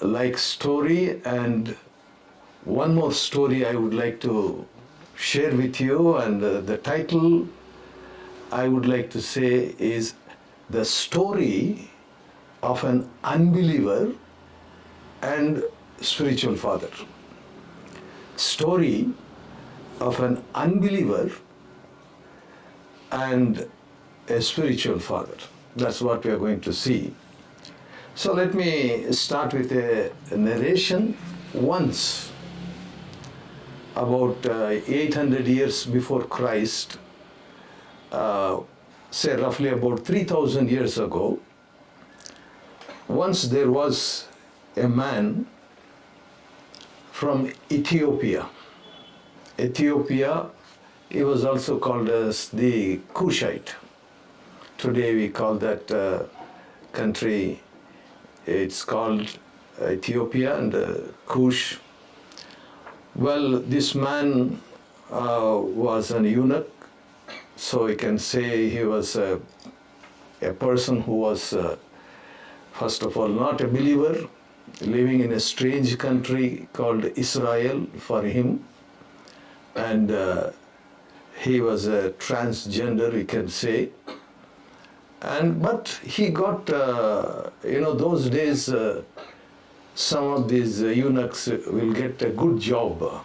like story, and one more story I would like to share with you, and the title I would like to say is The Story of an Unbeliever and Spiritual Father. Story of an unbeliever and a spiritual father. That's what we are going to see. So let me start with a narration. Once, about 800 years before Christ, say roughly about 3,000 years ago, once there was a man from Ethiopia. Ethiopia, he was also called as the Cushite. Today we call that country, it's called Ethiopia and Cush. Well, this man was an eunuch, so you can say he was a person who was, first of all, not a believer, living in a strange country called Israel for him, and he was a transgender, we can say. But he got, those days some of these eunuchs will get a good job,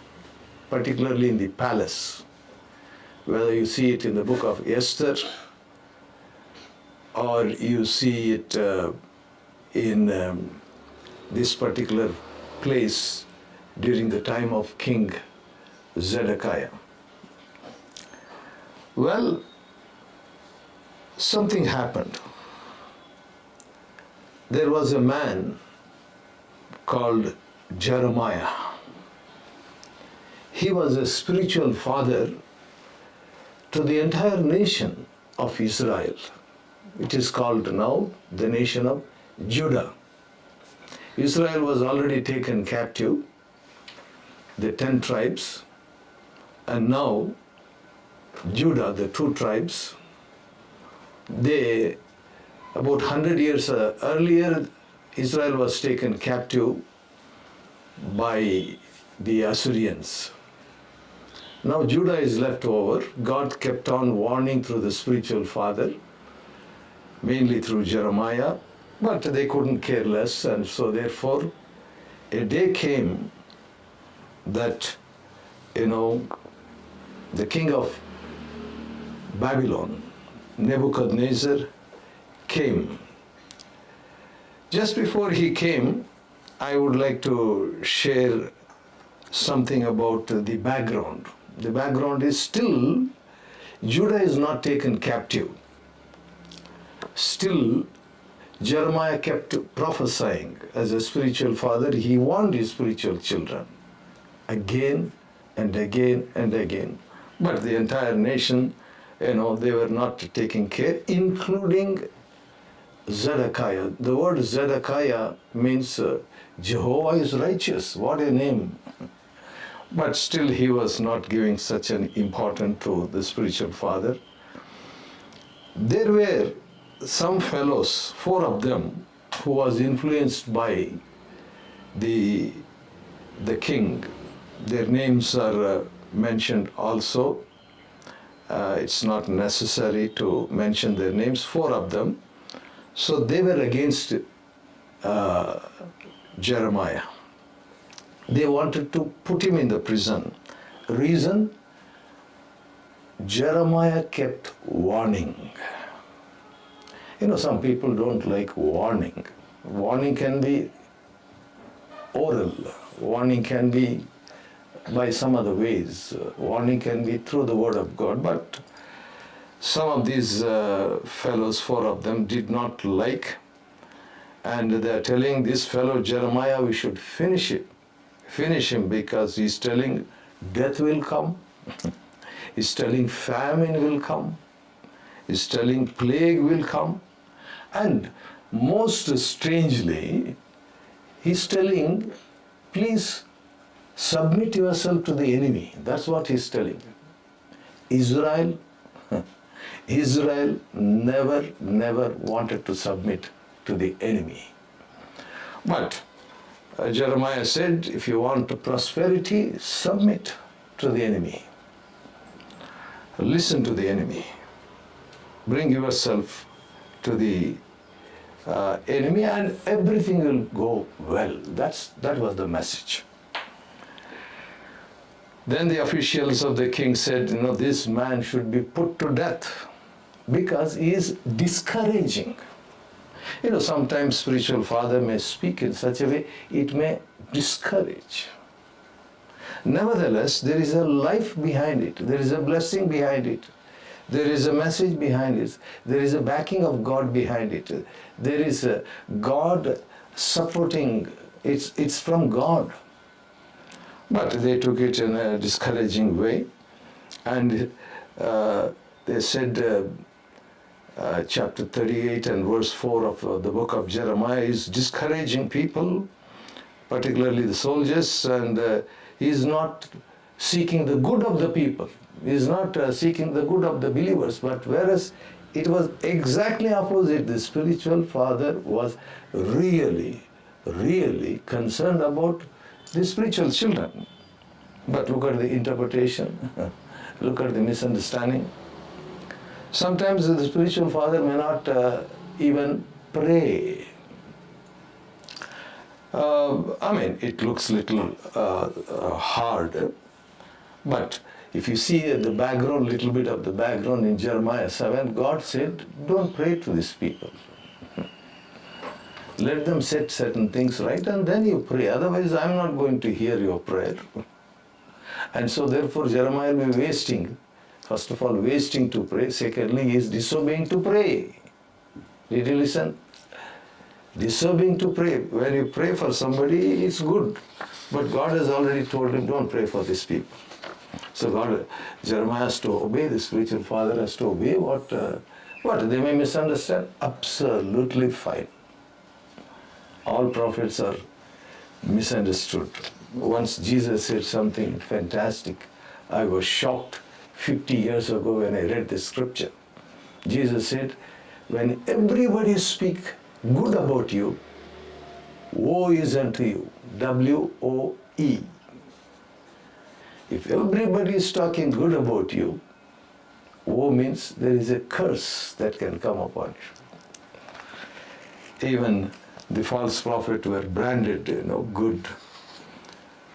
particularly in the palace. Whether you see it in the book of Esther or you see it in this particular place during the time of King Zedekiah. Well, something happened. There was a man called Jeremiah. He was a spiritual father to the entire nation of Israel. It is called now the nation of Judah. Israel was already taken captive, the 10 tribes, and now Judah, the 2 tribes, they, about 100 years earlier, Israel was taken captive by the Assyrians. Now Judah is left over. God kept on warning through the spiritual father, mainly through Jeremiah, but they couldn't care less, and so therefore a day came that, the king of Babylon, Nebuchadnezzar, came. Just before he came, I would like to share something about the background. The background is still, Judah is not taken captive. Still, Jeremiah kept prophesying as a spiritual father. He warned his spiritual children again and again and again. But the entire nation, they were not taking care, including Zedekiah. The word Zedekiah means Jehovah is righteous. What a name. But still he was not giving such an importance to the spiritual father. There were some fellows, 4 of them, who was influenced by the king. Their names are mentioned also. It's not necessary to mention their names, 4 of them. So they were against Jeremiah. They wanted to put him in the prison. Reason? Jeremiah kept warning. Some people don't like warning. Warning can be oral. Warning can be by some other ways. Warning can be through the word of God. But some of these fellows, 4 of them, did not like. And they're telling this fellow Jeremiah, we should finish him, because he's telling death will come. He's telling famine will come. He's telling plague will come. And most strangely, he's telling, please submit yourself to the enemy. That's what he's telling. Israel never wanted to submit to the enemy. But Jeremiah said, if you want prosperity, submit to the enemy. Listen to the enemy. Bring yourself to the enemy and everything will go well. That was the message. Then the officials of the king said, this man should be put to death because he is discouraging. Sometimes spiritual father may speak in such a way, it may discourage. Nevertheless, there is a life behind it. There is a blessing behind it. There is a message behind it. There is a backing of God behind it. There is a God supporting. It's from God. But they took it in a discouraging way. And they said, chapter 38 and verse 4 of the book of Jeremiah is discouraging people, particularly the soldiers, and he is not seeking the good of the people. He is not seeking the good of the believers, but whereas it was exactly opposite. The spiritual father was really, really concerned about the spiritual children. But look at the interpretation, look at the misunderstanding. Sometimes the spiritual father may not even pray. It looks little hard, but if you see the background, little bit of the background in Jeremiah 7, God said, don't pray to these people. Let them set certain things right and then you pray. Otherwise, I'm not going to hear your prayer. And so therefore, Jeremiah will be wasting. First of all, wasting to pray. Secondly, he is disobeying to pray. Did you listen? Disobeying to pray. When you pray for somebody, it's good. But God has already told him, don't pray for these people. So Jeremiah has to obey, the spiritual father has to obey what they may misunderstand. Absolutely fine. All prophets are misunderstood. Once Jesus said something fantastic. I was shocked 50 years ago when I read the scripture. Jesus said, when everybody speak good about you, woe is unto you. W-O-E. If everybody is talking good about you, woe means there is a curse that can come upon you. Even the false prophet were branded, good.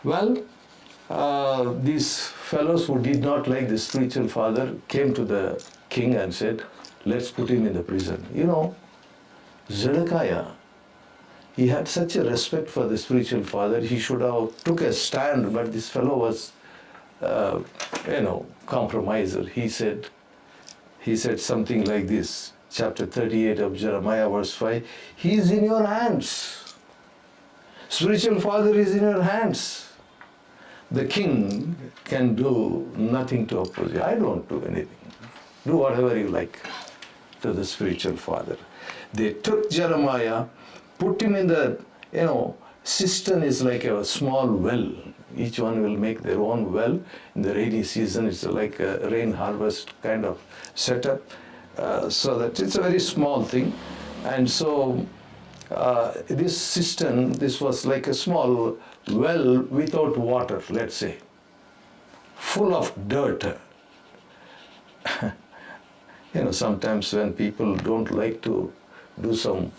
Well, these fellows who did not like the spiritual father came to the king and said, let's put him in the prison. Zedekiah, he had such a respect for the spiritual father, he should have took a stand, but this fellow was, compromiser. He said something like this, chapter 38 of Jeremiah, verse 5, he is in your hands. Spiritual father is in your hands. The king can do nothing to oppose you. I don't do anything. Do whatever you like to the spiritual father. They took Jeremiah, put him in the, cistern is like a small well. Each one will make their own well. In the rainy season, it's like a rain harvest kind of setup. So that it's a very small thing. And so this cistern, this was like a small well without water, let's say, full of dirt. Sometimes when people don't like to do some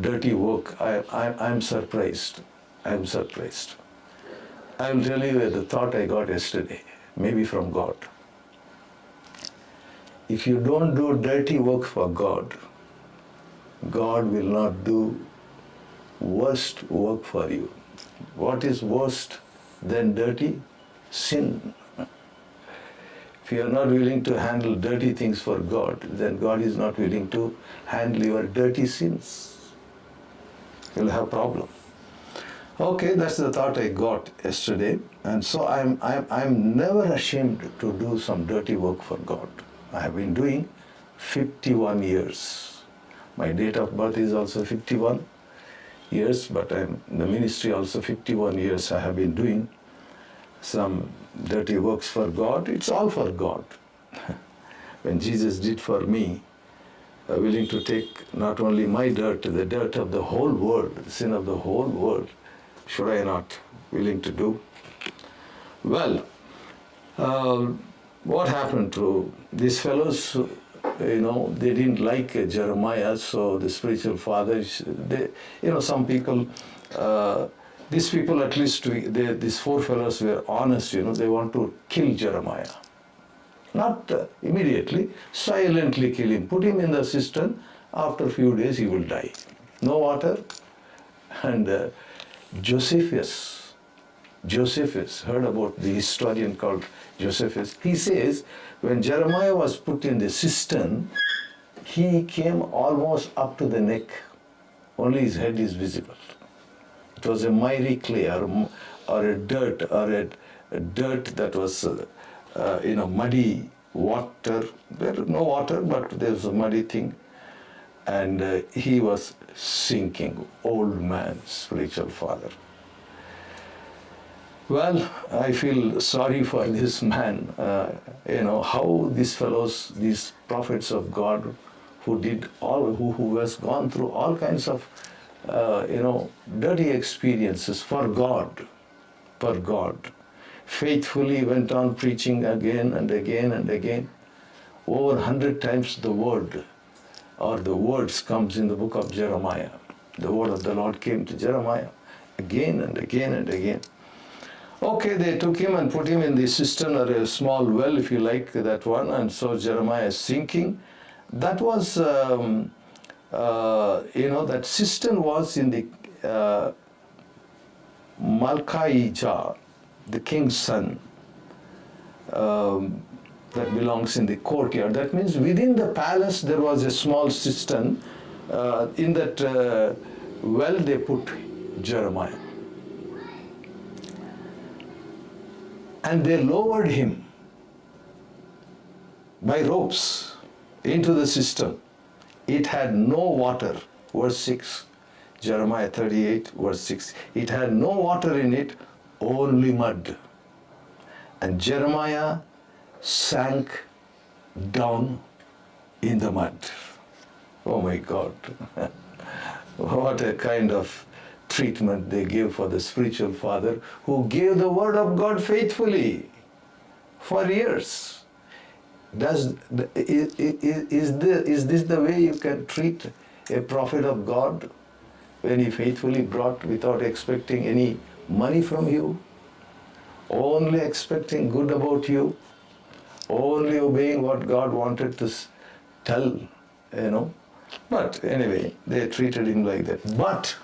dirty work, I'm surprised. I'm surprised. I will tell you the thought I got yesterday, maybe from God. If you don't do dirty work for God, God will not do worst work for you. What is worse than dirty? Sin. If you are not willing to handle dirty things for God, then God is not willing to handle your dirty sins. You'll have a problem. Okay, that's the thought I got yesterday. And so I'm never ashamed to do some dirty work for God. I have been doing 51 years. My date of birth is also 51 years, but I'm in the ministry also 51 years. I have been doing some dirty works for God. It's all for God. When Jesus did for me, willing to take not only my dirt, the dirt of the whole world, the sin of the whole world, should I not willing to do? Well, what happened to these fellows? They didn't like Jeremiah, so the spiritual fathers, some people, these people at least, these four fellows were honest, they want to kill Jeremiah. Not immediately, silently kill him, put him in the cistern, after a few days he will die. No water. And Josephus, heard about the historian called Josephus. He says, when Jeremiah was put in the cistern, he came almost up to the neck. Only his head is visible. It was a miry clay or a dirt that was, muddy water. There was no water, but there was a muddy thing. And he was sinking, old man, spiritual father. Well, I feel sorry for this man, how these fellows, these prophets of God, who has gone through all kinds of, dirty experiences for God, faithfully went on preaching again and again and again. Over 100 times the word or the words comes in the book of Jeremiah. The word of the Lord came to Jeremiah again and again and again. Okay, they took him and put him in the cistern or a small well, if you like, that one, and so Jeremiah is sinking. That was, that cistern was in the Malchijah, the king's son, that belongs in the courtyard. That means within the palace there was a small cistern. In that well they put Jeremiah. And they lowered him by ropes into the cistern. It had no water. Verse 6, Jeremiah 38, verse 6. It had no water in it, only mud. And Jeremiah sank down in the mud. Oh my God. What a kind of treatment they gave for the spiritual father who gave the word of God faithfully for years. Is this the way you can treat a prophet of God when he faithfully brought without expecting any money from you, only expecting good about you, only obeying what God wanted to tell, But anyway, they treated him like that. But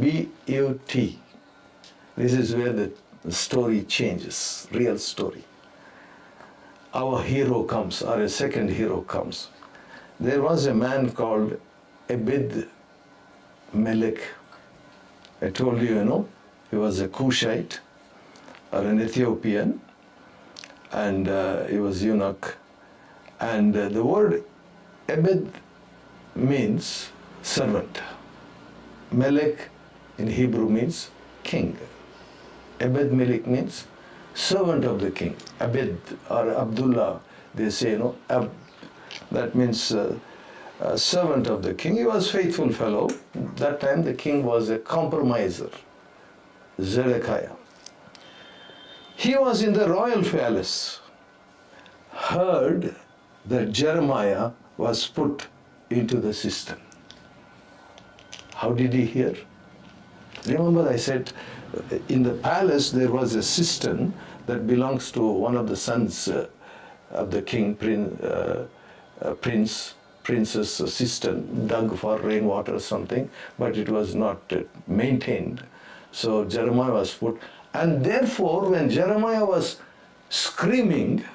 B-U-T. This is where the story changes, real story. Our hero comes, or a second hero comes. There was a man called Ebed-Melech. I told you, he was a Cushite or an Ethiopian, and he was eunuch. And the word Ebed means servant. Melech in Hebrew means king. Ebed-Melech means servant of the king. Abed or Abdullah, they say, that means servant of the king. He was a faithful fellow. That time the king was a compromiser, Zedekiah. He was in the royal palace, heard that Jeremiah was put into the cistern. How did he hear? Remember I said in the palace there was a cistern that belongs to one of the sons of the king, princess cistern, dug for rainwater or something, but it was not maintained. So Jeremiah was put, and therefore when Jeremiah was screaming,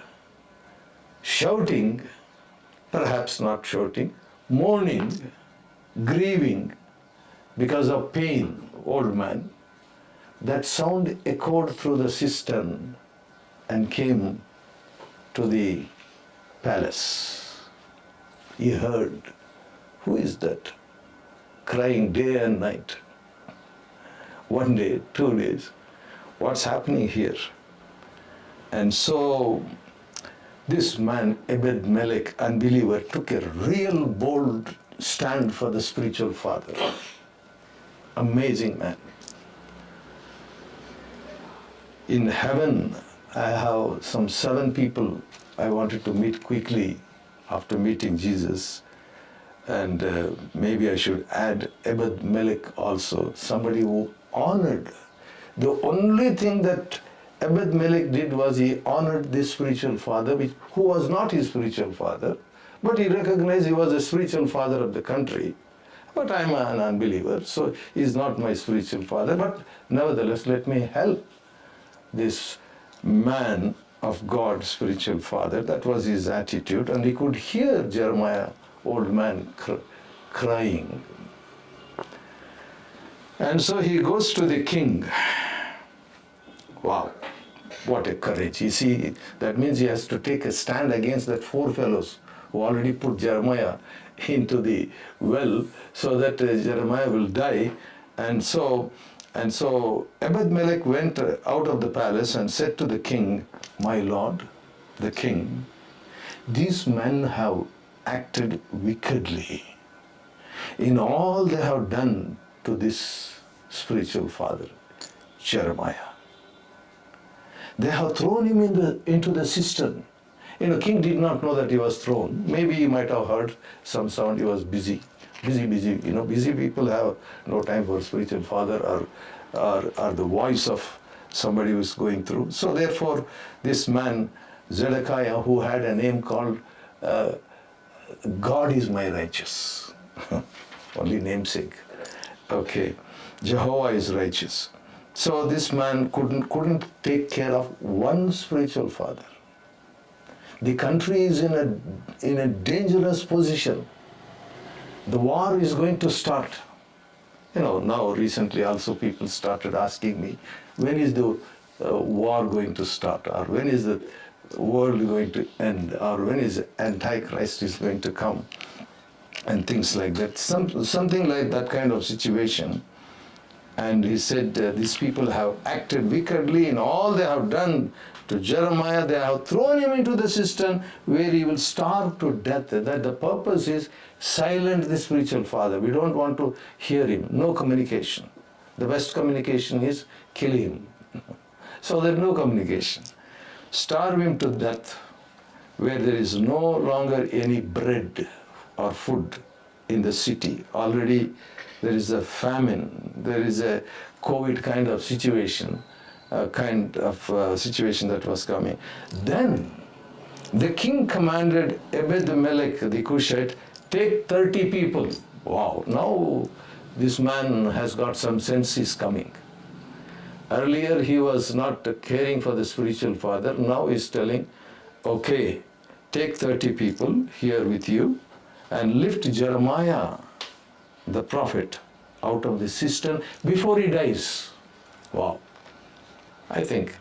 shouting, perhaps not shouting, mourning, grieving because of pain, old man, that sound echoed through the cistern and came to the palace. He heard, who is that crying day and night? 1 day, 2 days, what's happening here? And so this man, Ebed-Melech, unbeliever, took a real bold stand for the spiritual father. Amazing man. in heaven, I have some 7 people I wanted to meet quickly after meeting Jesus. And maybe I should add Ebed Melech also, somebody who honored. The only thing that Ebed Melech did was he honored this spiritual father, who was not his spiritual father, but he recognized he was a spiritual father of the country. But I'm an unbeliever, so he's not my spiritual father. But nevertheless, let me help this man of God, spiritual father. That was his attitude. And he could hear Jeremiah, old man, crying. And so he goes to the king. Wow, what a courage. You see, that means he has to take a stand against that 4 fellows who already put Jeremiah into the well so that Jeremiah will die. And so Ebed Melech went out of the palace and said to the king, "My lord, the king, these men have acted wickedly in all they have done to this spiritual father, Jeremiah. They have thrown him into the cistern." King did not know that he was thrown. Maybe he might have heard some sound. He was busy. Busy people have no time for spiritual father or the voice of somebody who is going through. So therefore, this man, Zedekiah, who had a name called God is my righteous. Only namesake. Okay. Jehovah is righteous. So this man couldn't take care of one spiritual father. The country is in a dangerous position. The war is going to start. Now recently also people started asking me, when is the war going to start? Or when is the world going to end? Or when is Antichrist is going to come? And things like that. Something like that kind of situation. And he said, these people have acted wickedly in all they have done to Jeremiah. They have thrown him into the cistern where he will starve to death. That the purpose is silent the spiritual father. We don't want to hear him. No communication. The best communication is kill him. So there's no communication. Starve him to death where there is no longer any bread or food in the city. Already there is a famine, there is a COVID kind of situation, situation that was coming. Then the king commanded Ebed Melech, the Cushite, take 30 people. Wow, now this man has got some sense is coming. Earlier he was not caring for the spiritual father. Now he's telling, okay, take 30 people here with you and lift Jeremiah, the prophet, out of the cistern before he dies. Wow. I think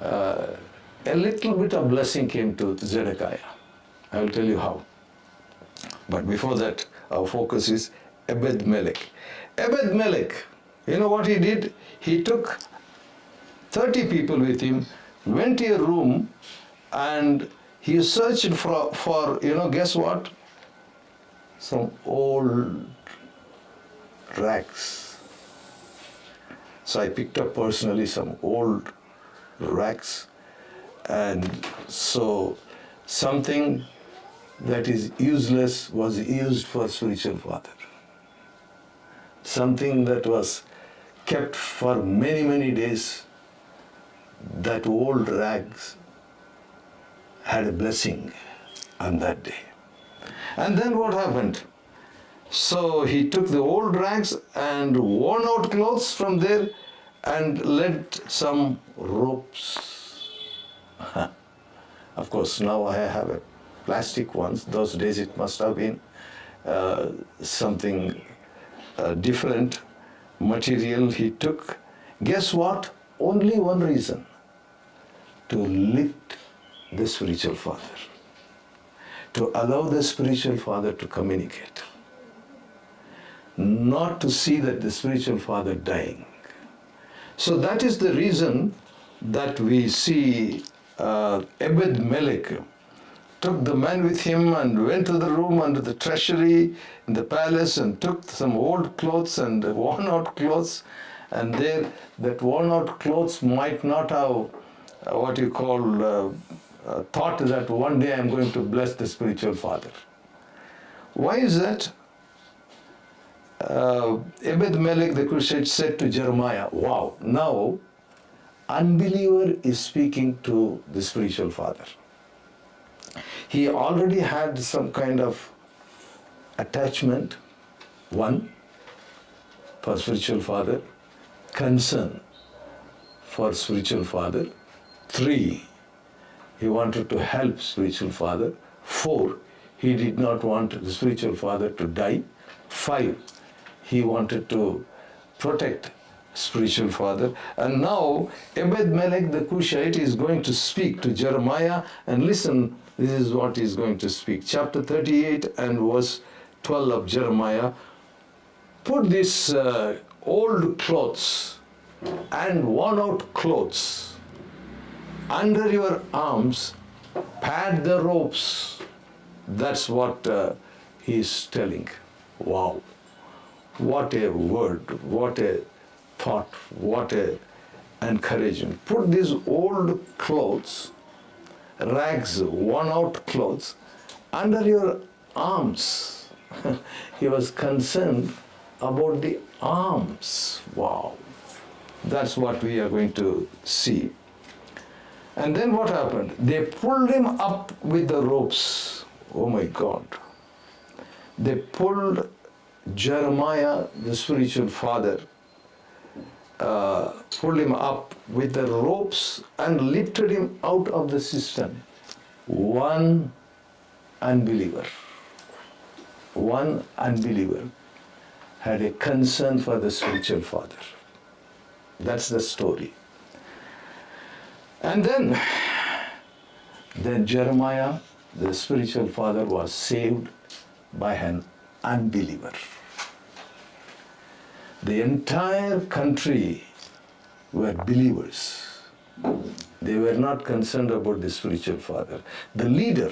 a little bit of blessing came to Zedekiah. I will tell you how. But before that, our focus is Ebed Melech. Ebed Melech, you know what he did? He took 30 people with him, went to a room, and he searched for guess what? Some old rags. So I picked up personally some old rags, and so something that is useless was used for spiritual father. Something that was kept for many, many days, that old rags had a blessing on that day. And then what happened? So he took the old rags and worn out clothes from there and led some ropes. Of course, now I have a plastic ones. Those days it must have been something different material he took. Guess what? Only one reason: to lift the spiritual father, to allow the spiritual father to communicate, not to see that the spiritual father dying. So that is the reason that we see Ebed Melech took the man with him and went to the room under the treasury in the palace and took some old clothes and worn out clothes and there that worn out clothes might not have what you call thought that one day I'm going to bless the spiritual father. Why is that? Ebed-Melech the Cushite said to Jeremiah, wow, now unbeliever is speaking to the spiritual father. He already had some kind of attachment, one, for spiritual father, concern for spiritual father, 3, he wanted to help spiritual father, 4, he did not want the spiritual father to die, 5, he wanted to protect spiritual father. And now Ebed-Melech the Cushite is going to speak to Jeremiah, and listen, this is what he is going to speak. Chapter 38 and verse 12 of Jeremiah. Put these old clothes and worn out clothes under your arms, pad the ropes. That's what he is telling. Wow. What a word, what a thought, what a encouragement. Put these old clothes, rags, worn out clothes, under your arms. He was concerned about the arms. Wow. That's what we are going to see. And then what happened? They pulled him up with the ropes. Oh my God. They pulled Jeremiah, the spiritual father, pulled him up with the ropes and lifted him out of the cistern. One unbeliever had a concern for the spiritual father. That's the story. And then Jeremiah, the spiritual father, was saved by an unbeliever. The entire country were believers. They were not concerned about the spiritual father. The leader,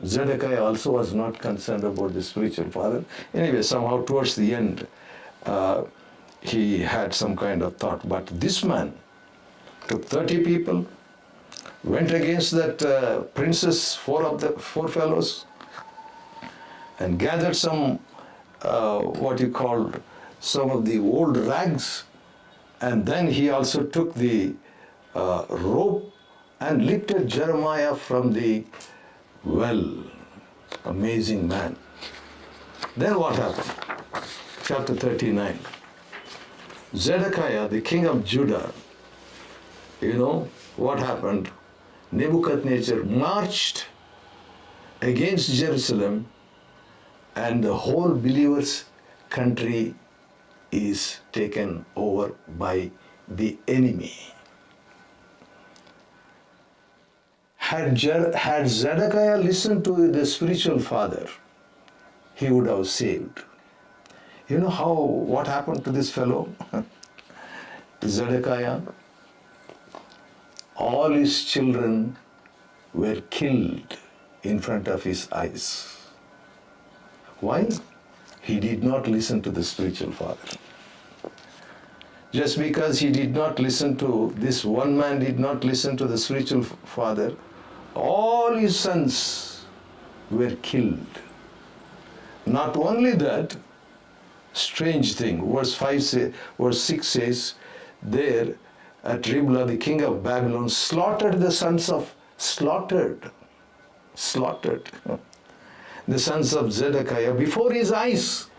Zedekiah, also was not concerned about the spiritual father. Anyway, somehow towards the end, he had some kind of thought. But this man took 30 people, went against that princess, four fellows, and gathered some, some of the old rags, and then he also took the rope and lifted Jeremiah from the well. Amazing man. Then what happened? Chapter 39. Zedekiah, the king of Judah, you know what happened? Nebuchadnezzar marched against Jerusalem, and the whole believers' country is taken over by the enemy. Had Zedekiah listened to the spiritual father, he would have saved. You know what happened to this fellow? Zedekiah, all his children were killed in front of his eyes. Why? He did not listen to the spiritual father. Just because he did not listen to, this one man did not listen to the spiritual father, all his sons were killed. Not only that, strange thing, verse 6 says, there at Riblah, the king of Babylon slaughtered the sons of, slaughtered the sons of Zedekiah before his eyes.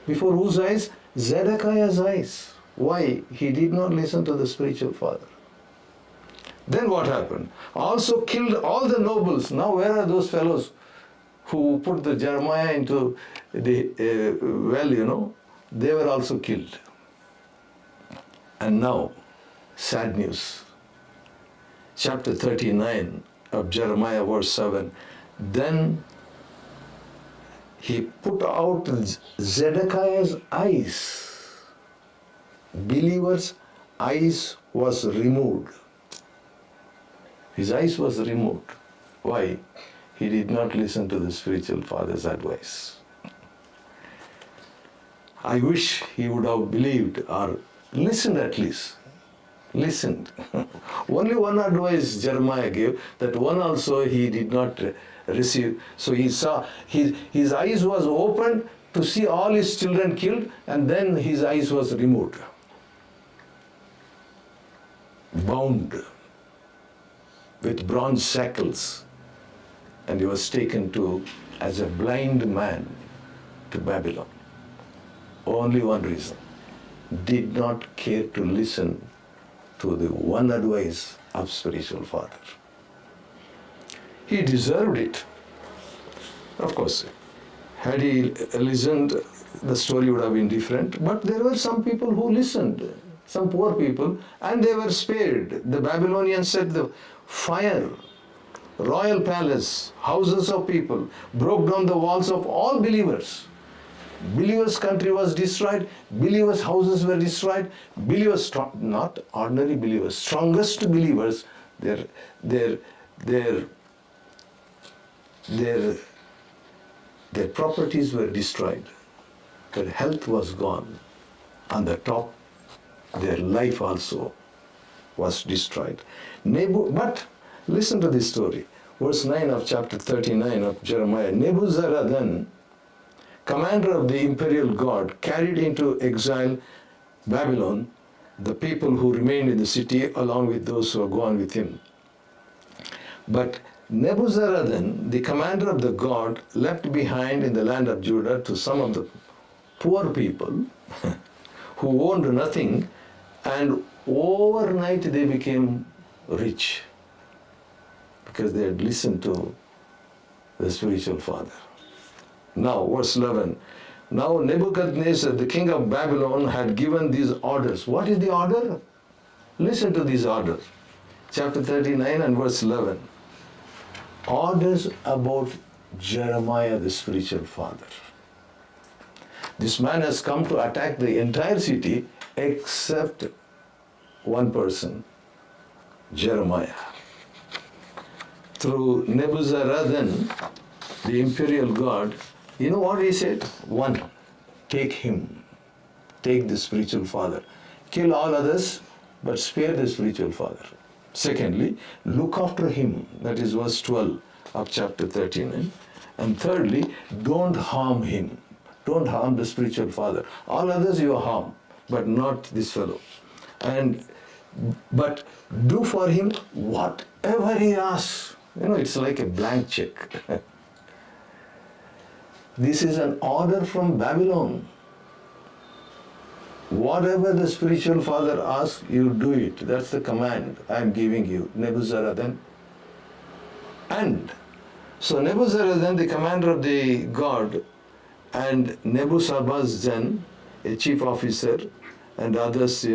Before whose eyes? Zedekiah's eyes. Why? He did not listen to the spiritual father. Then what happened? Also killed all the nobles. Now where are those fellows who put the Jeremiah into the well, they were also killed. And now, sad news. Chapter 39 of Jeremiah, verse 7. Then he put out Zedekiah's eyes. Believer's eyes was removed. His eyes was removed. Why? He did not listen to the spiritual father's advice. I wish he would have believed or listened at least. Listened. Only one advice Jeremiah gave, that one also he did not receive. So he saw, his eyes was opened to see all his children killed, and then his eyes was removed. Bound with bronze shackles, and he was taken to, as a blind man, to Babylon. Only one reason. Did not care to listen to the one advice of spiritual father. He deserved it. Of course, had he listened, the story would have been different. But there were some people who listened, some poor people, and they were spared. The Babylonians set the fire, royal palace, houses of people, broke down the walls of all believers. Believers' country was destroyed, believers' houses were destroyed, believers, not ordinary believers, strongest believers, their properties were destroyed, their health was gone. On the top, their life also was destroyed. But listen to this story. Verse 9 of chapter 39 of Jeremiah. Nebuzaradan, commander of the imperial guard, carried into exile Babylon the people who remained in the city along with those who were gone with him. But Nebuzaradan, the commander of the guard, left behind in the land of Judah to some of the poor people who owned nothing, and overnight they became rich because they had listened to the spiritual father. Now, verse 11. Now Nebuchadnezzar, the king of Babylon, had given these orders. What is the order? Listen to these orders. Chapter 39 and verse 11. Orders about Jeremiah, the spiritual father. This man has come to attack the entire city except one person, Jeremiah. Through Nebuzaradan, the imperial guard, you know what he said? One, take him. Take the spiritual father. Kill all others, but spare the spiritual father. Secondly, look after him. That is verse 12 of chapter 39. And thirdly, don't harm him. Don't harm the spiritual father. All others you harm, but not this fellow. But do for him whatever he asks. You know, it's like a blank check. This is an order from Babylon. Whatever the spiritual father asks, you do it. That's the command I am giving you, Nebuzaradan. And so Nebuzaradan, the commander of the guard, and Nebuzaradan, a chief officer, and others,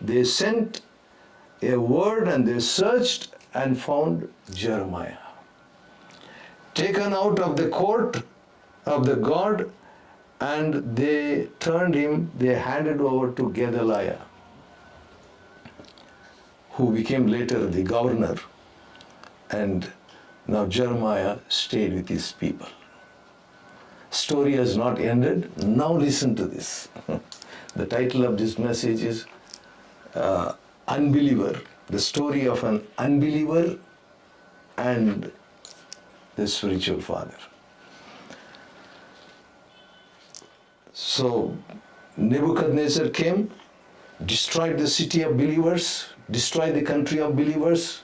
they sent a word and they searched and found Jeremiah. Taken out of the court of the guard, and they handed over to Gedaliah, who became later the governor, and now Jeremiah stayed with his people. Story has not ended. Now listen to this. The title of this message is Unbeliever, the story of an unbeliever and the spiritual father. So Nebuchadnezzar came, destroyed the city of believers, destroyed the country of believers,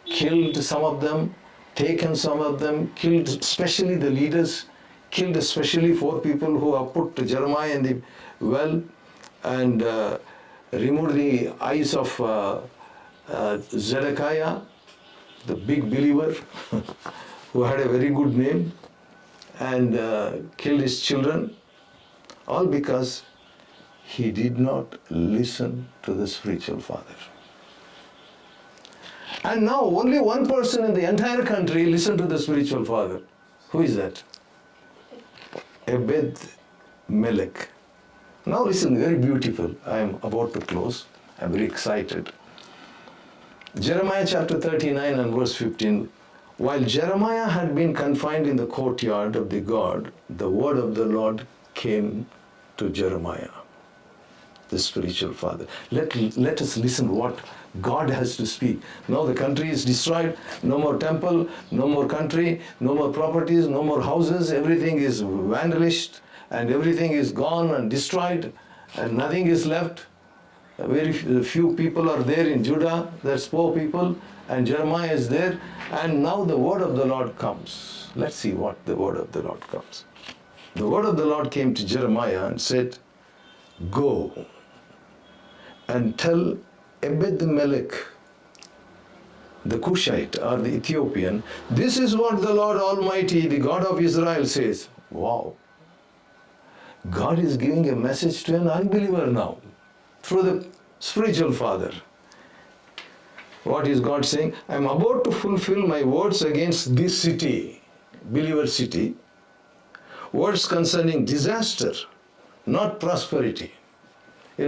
killed some of them, taken some of them, killed especially the leaders, killed especially 4 people who have put Jeremiah in the well, and removed the eyes of Zedekiah, the big believer, who had a very good name, and killed his children, all because he did not listen to the spiritual father. And now only one person in the entire country listened to the spiritual father. Who is that? Ebed-Melech. Now listen, very beautiful. I am about to close. I am very excited. Jeremiah chapter 39 and verse 15. While Jeremiah had been confined in the courtyard of the guard, the word of the Lord came to Jeremiah. the spiritual father. Let us listen what God has to speak. Now the country is destroyed, no more temple, no more country, no more properties, no more houses, everything is vandalized and everything is gone and destroyed and nothing is left. Very few people are there in Judah, that's poor people, and Jeremiah is there, and now the word of the Lord comes. Let's see what the word of the Lord comes. The word of the Lord came to Jeremiah and said, go and tell Ebed-Melech, the Cushite or the Ethiopian, this is what the Lord Almighty, the God of Israel says. Wow. God is giving a message to an unbeliever now through the spiritual father. What is God saying? I am about to fulfill my words against this city, believer city, words concerning disaster, not prosperity.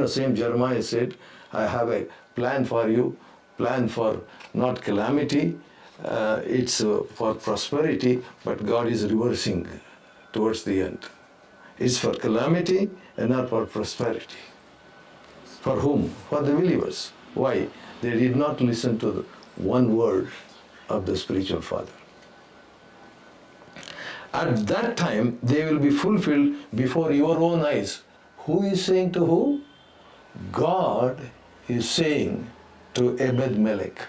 Same Jeremiah said, I have a plan for you, plan for not calamity, it's for prosperity, but God is reversing towards the end. It's for calamity and not for prosperity. For whom? For the believers. Why? They did not listen to the one word of the spiritual father. At that time, they will be fulfilled before your own eyes. Who is saying to who? God is saying to Ebed-Melech.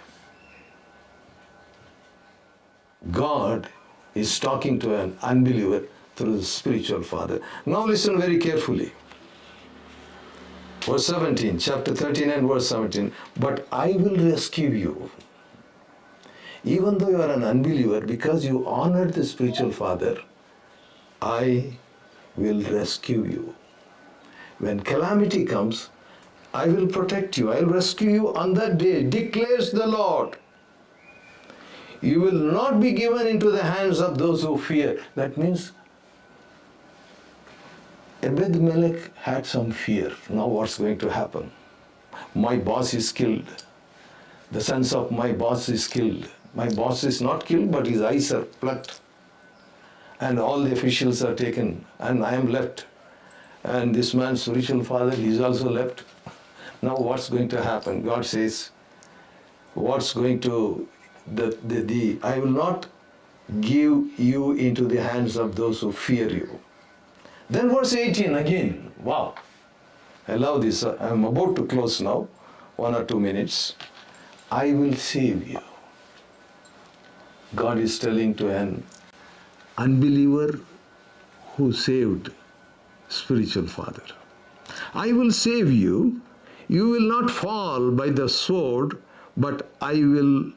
God is talking to an unbeliever through the spiritual father. Now listen very carefully. Verse 17, chapter 39, verse 17. But I will rescue you. Even though you are an unbeliever, because you honored the spiritual father, I will rescue you. When calamity comes, I will protect you. I will rescue you on that day, declares the Lord. You will not be given into the hands of those who fear. That means Ebed-Melech had some fear. Now what's going to happen? My boss is killed. The sons of my boss is killed. My boss is not killed, but his eyes are plucked. And all the officials are taken, and I am left. And this man's spiritual father, he is also left. Now what's going to happen? God says, what's going to, I will not give you into the hands of those who fear you. Then verse 18 again. Wow. I love this. I'm about to close now. 1 or 2 minutes. I will save you. God is telling to an unbeliever who saved spiritual father. I will save you. You will not fall by the sword, but will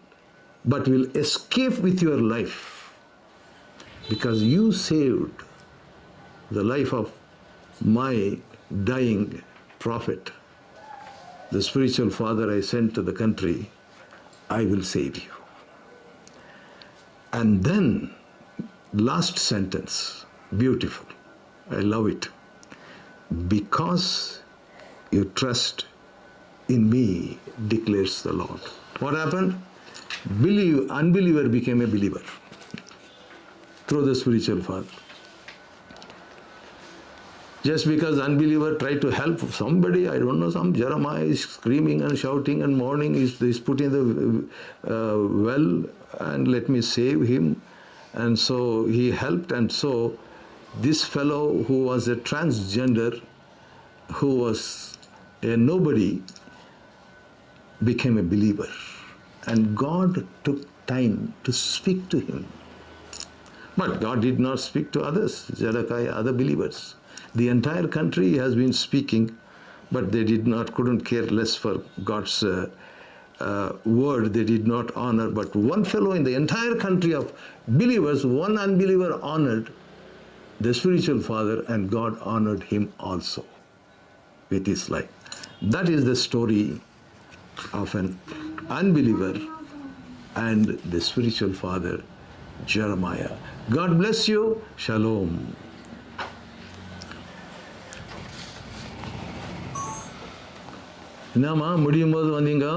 escape with your life, because you saved the life of my dying prophet, the spiritual father I sent to the country. I will save you. And then last sentence, beautiful, I love it. Because you trust in me, declares the Lord. What happened? Unbeliever became a believer through the spiritual father. Just because unbeliever tried to help somebody, I don't know, some Jeremiah is screaming and shouting and mourning, is put in the well, and let me save him. And so he helped, and so this fellow who was a transgender, who was a nobody, became a believer. And God took time to speak to him. But God did not speak to others, Zedekiah, other believers. The entire country has been speaking, but they couldn't care less for God's word. They did not honor. But one fellow in the entire country of believers, one unbeliever honored the spiritual father, and God honored him also with his life. That is the story of an unbeliever and the spiritual father, Jeremiah. God bless you. Shalom. என்னம்மா முடியும் போது வந்தீங்க?